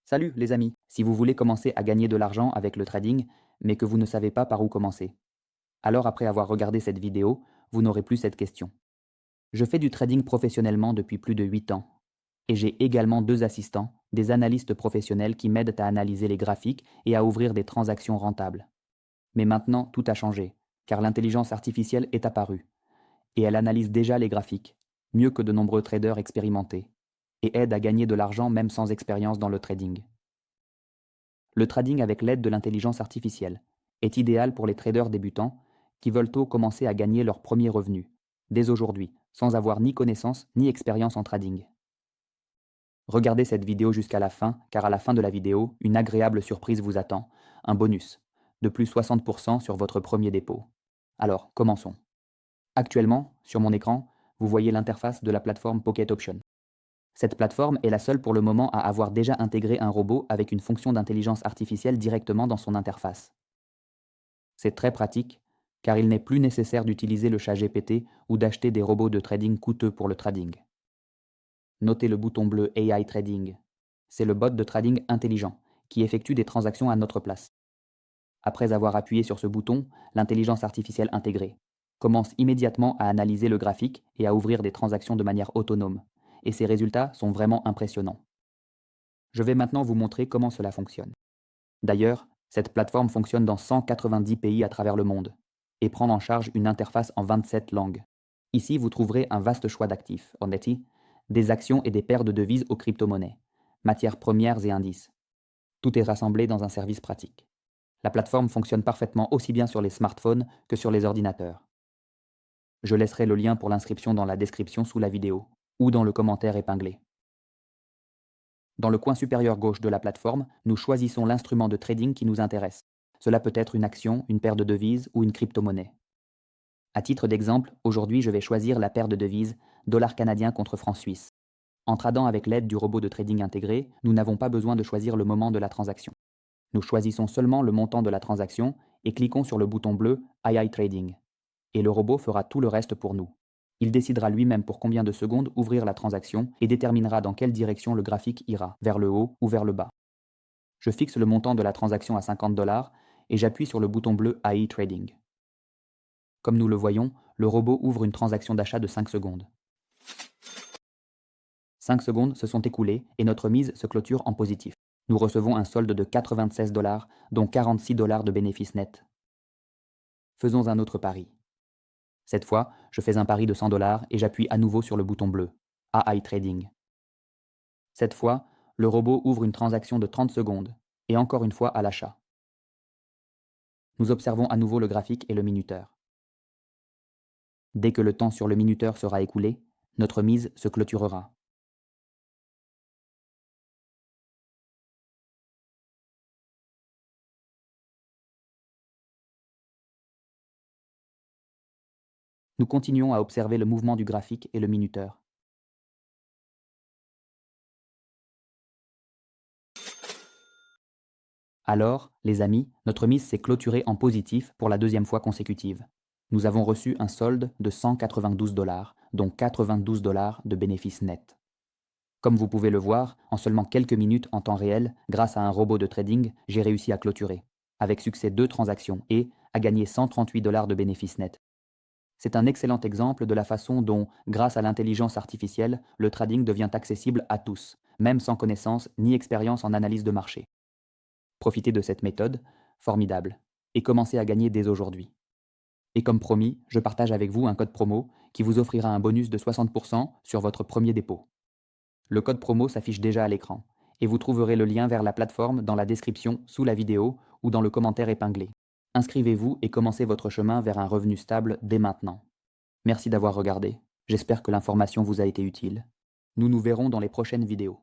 Salut les amis, si vous voulez commencer à gagner de l'argent avec le trading, mais que vous ne savez pas par où commencer, alors après avoir regardé cette vidéo, vous n'aurez plus cette question. Je fais du trading professionnellement depuis plus de 8 ans, et j'ai également 2 assistants, des analystes professionnels qui m'aident à analyser les graphiques et à ouvrir des transactions rentables. Mais maintenant, tout a changé, car l'intelligence artificielle est apparue, et elle analyse déjà les graphiques, mieux que de nombreux traders expérimentés, et aide à gagner de l'argent même sans expérience dans le trading. Le trading avec l'aide de l'intelligence artificielle est idéal pour les traders débutants qui veulent tôt commencer à gagner leurs premiers revenus, dès aujourd'hui, sans avoir ni connaissance ni expérience en trading. Regardez cette vidéo jusqu'à la fin, car à la fin de la vidéo, une agréable surprise vous attend, un bonus, de plus 60% sur votre premier dépôt. Alors, commençons. Actuellement, sur mon écran, vous voyez l'interface de la plateforme Pocket Option. Cette plateforme est la seule pour le moment à avoir déjà intégré un robot avec une fonction d'intelligence artificielle directement dans son interface. C'est très pratique, car il n'est plus nécessaire d'utiliser le chat GPT ou d'acheter des robots de trading coûteux pour le trading. Notez le bouton bleu AI Trading. C'est le bot de trading intelligent, qui effectue des transactions à notre place. Après avoir appuyé sur ce bouton, l'intelligence artificielle intégrée commence immédiatement à analyser le graphique et à ouvrir des transactions de manière autonome, et ses résultats sont vraiment impressionnants. Je vais maintenant vous montrer comment cela fonctionne. D'ailleurs, cette plateforme fonctionne dans 190 pays à travers le monde et prend en charge une interface en 27 langues. Ici, vous trouverez un vaste choix d'actifs, Oneti, des actions et des paires de devises aux crypto-monnaies, matières premières et indices. Tout est rassemblé dans un service pratique. La plateforme fonctionne parfaitement aussi bien sur les smartphones que sur les ordinateurs. Je laisserai le lien pour l'inscription dans la description sous la vidéo ou dans le commentaire épinglé. Dans le coin supérieur gauche de la plateforme, nous choisissons l'instrument de trading qui nous intéresse. Cela peut être une action, une paire de devises ou une crypto-monnaie. À titre d'exemple, aujourd'hui je vais choisir la paire de devises dollar canadien contre franc suisse. En tradant avec l'aide du robot de trading intégré, nous n'avons pas besoin de choisir le moment de la transaction. Nous choisissons seulement le montant de la transaction et cliquons sur le bouton bleu AI Trading. Et le robot fera tout le reste pour nous. Il décidera lui-même pour combien de secondes ouvrir la transaction et déterminera dans quelle direction le graphique ira, vers le haut ou vers le bas. Je fixe le montant de la transaction à 50 dollars et j'appuie sur le bouton bleu AI Trading. Comme nous le voyons, le robot ouvre une transaction d'achat de 5 secondes. 5 secondes se sont écoulées et notre mise se clôture en positif. Nous recevons un solde de 96 dollars, dont 46 dollars de bénéfices nets. Faisons un autre pari. Cette fois, je fais un pari de 100 dollars et j'appuie à nouveau sur le bouton bleu, AI Trading. Cette fois, le robot ouvre une transaction de 30 secondes, et encore une fois à l'achat. Nous observons à nouveau le graphique et le minuteur. Dès que le temps sur le minuteur sera écoulé, notre mise se clôturera. Nous continuons à observer le mouvement du graphique et le minuteur. Alors, les amis, notre mise s'est clôturée en positif pour la deuxième fois consécutive. Nous avons reçu un solde de 192 dollars, dont 92 dollars de bénéfices nets. Comme vous pouvez le voir, en seulement quelques minutes en temps réel, grâce à un robot de trading, j'ai réussi à clôturer, avec succès 2 transactions et à gagner 138 dollars de bénéfices nets. C'est un excellent exemple de la façon dont, grâce à l'intelligence artificielle, le trading devient accessible à tous, même sans connaissance ni expérience en analyse de marché. Profitez de cette méthode, formidable, et commencez à gagner dès aujourd'hui. Et comme promis, je partage avec vous un code promo qui vous offrira un bonus de 60% sur votre premier dépôt. Le code promo s'affiche déjà à l'écran, et vous trouverez le lien vers la plateforme dans la description sous la vidéo ou dans le commentaire épinglé. Inscrivez-vous et commencez votre chemin vers un revenu stable dès maintenant. Merci d'avoir regardé. J'espère que l'information vous a été utile. Nous nous verrons dans les prochaines vidéos.